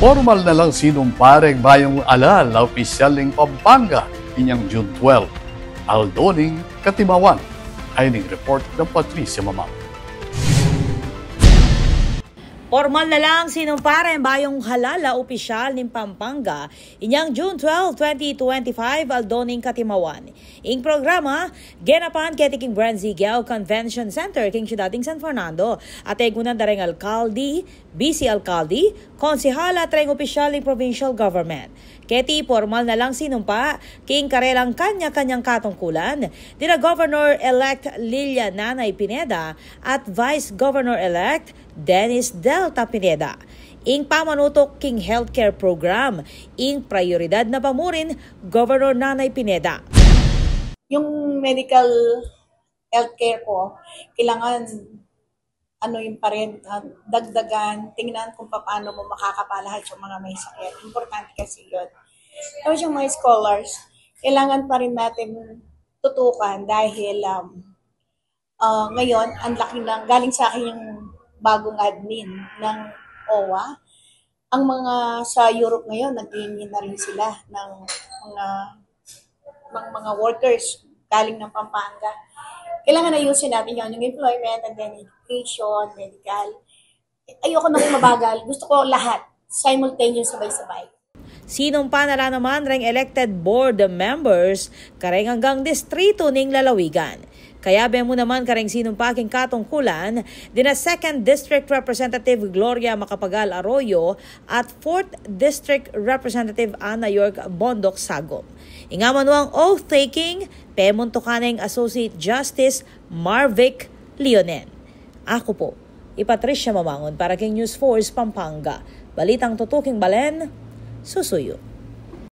Formal na lang sinumpareng bayong alal na opisyal ng Pampanga inyang June 12. Aldoning Katimawan ay ning report ng Patricia Mamang. Formal na lang sinumparen bayong halala opisyal ng Pampanga inyang June 12, 2025 aldoning Katimawan. Ing programa, genapan keti king Brand Zigiao Convention Center king Ciudading San Fernando at egunan dareng alkalde, vice alkalde, konsehala at reng opisyal ng provincial government. Keti formal na lang sinumpa king karelang kanya-kanyang katungkulan dina Governor-elect Lilia Nanay Pineda at Vice Governor-elect Dennis Delta Pineda. Ing pamanutok king healthcare program, ing prioridad na pamurin Governor Nanay Pineda. Yung medical healthcare po, kailangan yung pa rin, dagdagan, tingnan kung paano mo makakapalahad yung mga may sakit. Importante kasi yun. Tapos yung mga scholars, kailangan pa rin natin tutukan dahil ngayon, ang laki ng, galing sa akin yung bagong admin ng OWA. Ang mga sa Europe ngayon, nag-iingin na rin sila ng mga workers galing ng Pampanga. Kailangan ayusin natin yun, yung employment and then education, medical. Ayoko nang mabagal. Gusto ko lahat, simultaneous, sabay-sabay. Sinumpa na lang naman ring elected board members kareng hanggang distrito ning lalawigan. Kaya be mo naman kareng sinumpaking katungkulan dina 2nd District Representative Gloria Macapagal Arroyo at 4th District Representative Ana York Bondoc Sagom. Ingaman ang oath-taking, pemuntukaneng Associate Justice Marvic Leonen. Ako po, Patricia Mamangon para kay News Force Pampanga. Balitang tutuking Balen, susuyo.